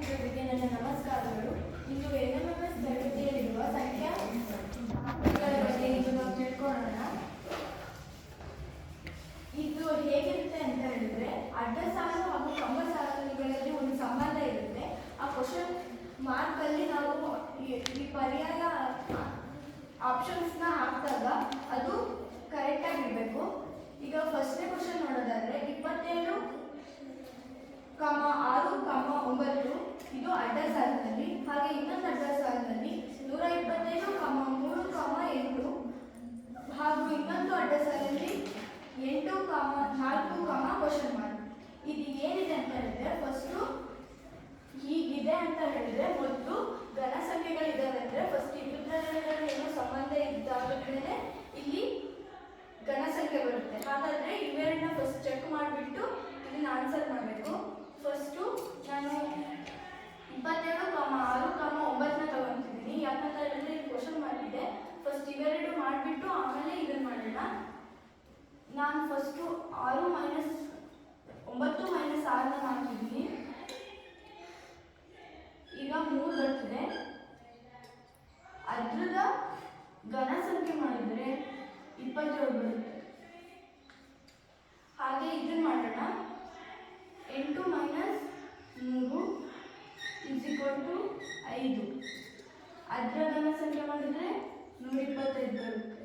ಮಿತ್ರರಿಗೆ ನನ್ನ ನಮಸ್ಕಾರಗಳು. ಇಂದು NMMS ತರಗತಿಯಲ್ಲಿರುವ ಸಂಖ್ಯಾ ಬಗ್ಗೆ ಇಂದು ನಾವು ತಿಳ್ಕೊಳ್ಳೋಣ. ಇದು ಹೇಗಿರುತ್ತೆ ಅಂತ ಹೇಳಿದ್ರೆ, ಅಡ್ಡ ಸಾಲು ಹಾಗೂ ಕಂಬ ಸಾಲುಗಳಲ್ಲಿ ಒಂದು ಸಂಬಂಧ ಇರುತ್ತೆ. ಆ ಕ್ವಶನ್ ಮಾರ್ಕ್ ಅಲ್ಲಿ ನಾವು ಈ ಪರ್ಯಾಯ ಆಪ್ಷನ್ಸ್ನ ಹಾಕಿದಾಗ ಅದು ಕರೆಕ್ಟ್ ಆಗಿರ್ಬೇಕು. ಈಗ ಫಸ್ಟ್ನೇ ಕ್ವಶನ್ ನೋಡೋದಾದ್ರೆ 27, 6, 9 ಇದು ಅಡ್ಡ ಸಾಲಿನಲ್ಲಿ, ಹಾಗೆ ಇನ್ನೊಂದು ಅಡ್ಡ ಸಾಲಿನಲ್ಲಿ 125, 3, 8 ಹಾಗೂ ಇನ್ನೊಂದು ಅಡ್ಡ ಸಾಲಲ್ಲಿ 8, 4, ಕ್ವಶನ್ ಮಾರ್ಕ್. ಇದು ಏನಿದೆ ಅಂತ ಹೇಳಿದ್ರೆ, ಫಸ್ಟು ಹೀಗಿದೆ ಅಂತ ಹೇಳಿದ್ರೆ ಮೊದಲು ಘನ ಸಂಖ್ಯೆಗಳಿದ್ದಾವೆ ಅಂದರೆ ಫಸ್ಟ್ ಇಬ್ಬರಲ್ಲಿ ಏನೋ ಸಂಬಂಧ ಇದ್ದಾಗಲೇ ಇಲ್ಲಿ ಘನ ಸಂಖ್ಯೆ ಬರುತ್ತೆ. ಹಾಗಾದರೆ ಇವೆರಡನ್ನ ಫಸ್ಟ್ ಚೆಕ್ ಮಾಡಿಬಿಟ್ಟು ಇದನ್ನ ಆನ್ಸರ್ ಮಾಡಬೇಕು. ಫಸ್ಟು ನಾನು 27, 6, 9ನ ತಗೊತಿದ್ದೀನಿ. ಯಾಕಂತ ಹೇಳಿದ್ರೆ ಇದು ಕ್ವಶನ್ ಮಾಡಿದ್ದೆ. ಫಸ್ಟ್ ಇವೆರಡು ಮಾಡಿಬಿಟ್ಟು ಆಮೇಲೆ ಇದನ್ನು ಮಾಡೋಣ. ನಾನು ಫಸ್ಟು 9 - 6ನ ಮಾಡ್ತಿದ್ದೀನಿ. ಈಗ 3 ಬರ್ತಿದೆ. ಅದ್ರದ ಘನ ಸಂಖ್ಯೆ ಮಾಡಿದರೆ 27 ಬರುತ್ತೆ. ಹಾಗೆ ಇದನ್ನು ಮಾಡೋಣ. 8 - 3 = 5. ಅದರ ಘನ ಸಂಖ್ಯೆ ಮಾಡಿದರೆ 125 ಬರುತ್ತೆ.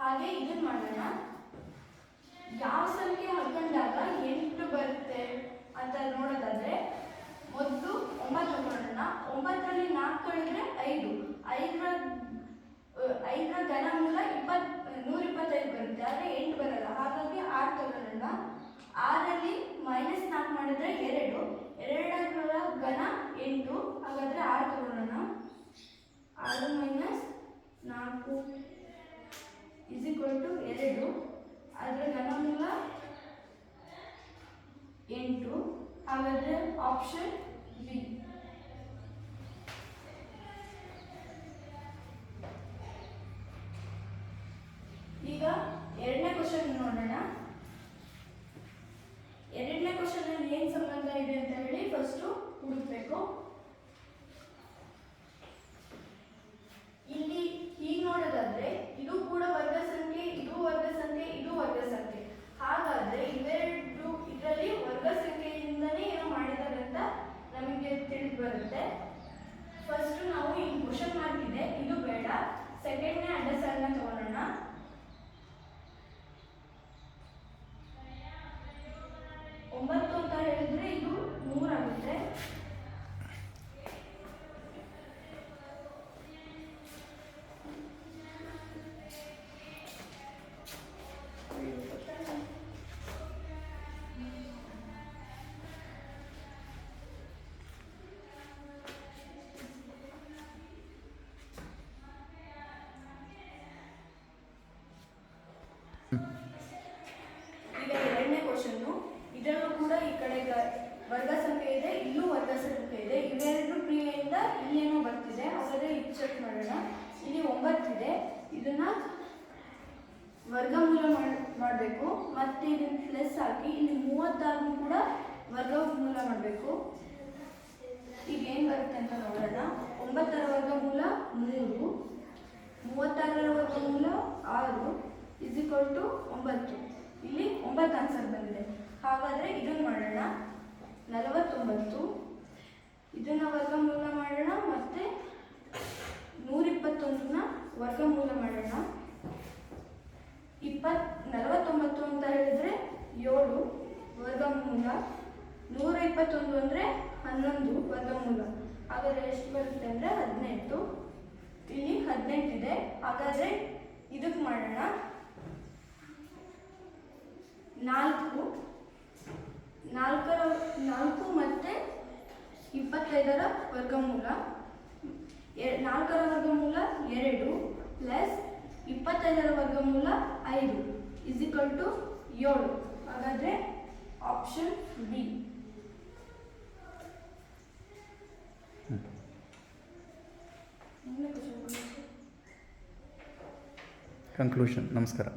ಹಾಗೆ ಇದನ್ನು ಮಾಡೋಣ. ಯಾವ ಸಂಖ್ಯೆ ಹಾಕೊಂಡಾಗ 8 ಬರುತ್ತೆ ಅಂತ ನೋಡೋದಾದ್ರೆ ಮೊದಲು 9 ತಗೊಳ್ಳೋಣ. 9ರಲ್ಲಿ 4 ಕಳೆದ್ರೆ 5. 5ರ ಘನಮೂಲ 125 ಬರುತ್ತೆ. ಆದರೆ 8 ಬರಲ್ಲ. ಹಾಗಾಗಿ 6 ತಗೊಳ್ಳೋಣ. 6ರಲ್ಲಿ -4 ಮಾಡಿದ್ರೆ 2. 2ರ ಘನ 8. ಹಾಗಾದರೆ 6 ತಗೊಳ್ಳೋಣ. 6 - 4 = 2. ಅದರ ಘನಮೂಲ 8. ಹಾಗಾದರೆ ಆಪ್ಷನ್ ಬಿ. ಈಗ ಎರಡನೇ ಕ್ವಶನ್ ನೋಡೋಣ. ಎರಡನೇ ಕ್ವಶನ್ ಅಲ್ಲಿ ಏನು ಸಂಬಂಧ ಇದೆ ಅಂತ ಹೇಳಿ ಫಸ್ಟು ಹುಡುಕಬೇಕು. ಇಲ್ಲಿ ಹೀಗೆ ನೋಡೋದಾದ್ರೆ ಇದು ಕೂಡ ವರ್ಗ ಸಂಖ್ಯೆ, ಇದು ವರ್ಗ ಸಂಖ್ಯೆ, ಇದು ವರ್ಗ ಸಂಖ್ಯೆ. ಹಾಗಾದ್ರೆ ಇವೆರಡು ಇದರಲ್ಲಿ ವರ್ಗ ಸಂಖ್ಯೆಯಿಂದನೇ ಏನೋ ಮಾಡಿದಾರಂತ ನಮಗೆ ತಿಳಿದು ಬರುತ್ತೆ. ಫಸ್ಟ್ ನಾವು ಈ ಕ್ವಶನ್ ಮಾರ್ಕ್ ಇದೆ, ಇದು ಬೇಡ. ಸೆಕೆಂಡ್ನೇ ಅಡ್ಡ ಸಾಲನ್ನ ತಗೊಳ್ಳೋಣ. 9 ಅಂತ ಹೇಳಿದ್ರೆ ಇದು 3 ಆಗುತ್ತೆ. ಈಗ ಎರಡನೇ ಕ್ವಶನ್ನು, ಇದರಲ್ಲೂ ಕೂಡ ಈ ಕಡೆ ವರ್ಗ ಸಂಖ್ಯೆ ಇದೆ, ಇಲ್ಲೂ ವರ್ಗ ಸಂಖ್ಯೆ ಇದೆ. ಇವೆರಡು ಕ್ರಿಯೆಯಿಂದ ಇಲ್ಲೇನೋ ಬರ್ತಿದೆ. ಹಾಗಾದರೆ ಇದು ಚೆಕ್ ಮಾಡೋಣ. ಇಲ್ಲಿ 9 ಇದೆ, ಇದನ್ನ ವರ್ಗಮೂಲ ಮಾಡಬೇಕು. ಮತ್ತೆ ಇದನ್ನು ಪ್ಲಸ್ ಹಾಕಿ ಇಲ್ಲಿ 36 ಕೂಡ ವರ್ಗಮೂಲ ಮಾಡಬೇಕು. ಈಗ ಏನು ಬರುತ್ತೆ ಅಂತ ನೋಡೋಣ. 9ರ ವರ್ಗಮೂಲ 3, 36ರ ವರ್ಗಮೂಲ 6 = 9. ಇಲ್ಲಿ 9 ಆನ್ಸರ್ ಬಂದಿದೆ. ಹಾಗಾದರೆ ಇದನ್ನು ಮಾಡೋಣ. 49 ಇದನ್ನು ವರ್ಗಮೂಲ ಮಾಡೋಣ. ಮತ್ತು 121ನ ವರ್ಗಮೂಲ ಮಾಡೋಣ. 49 ಅಂತ ಹೇಳಿದ್ರೆ 7 ವರ್ಗಮೂಲ, 121 ಅಂದರೆ 11 ವರ್ಗಮೂಲ. ಹಾಗಾದರೆ ಎಷ್ಟು ಬರುತ್ತೆ ಅಂದರೆ 18. ಇಲ್ಲಿ 18 ಇದೆ. ಹಾಗಾದರೆ ಇದಕ್ಕೆ ಮಾಡೋಣ. 4 ಮತ್ತು 25ರ ವರ್ಗಮೂಲ, 4ರ ವರ್ಗಮೂಲ 2 ಪ್ಲಸ್ 25ರ ವರ್ಗಮೂಲ 5 = 7. ಹಾಗಾದರೆ ಆಪ್ಷನ್ ಬಿ. ಕನ್ಕ್ಲೂಷನ್. ನಮಸ್ಕಾರ.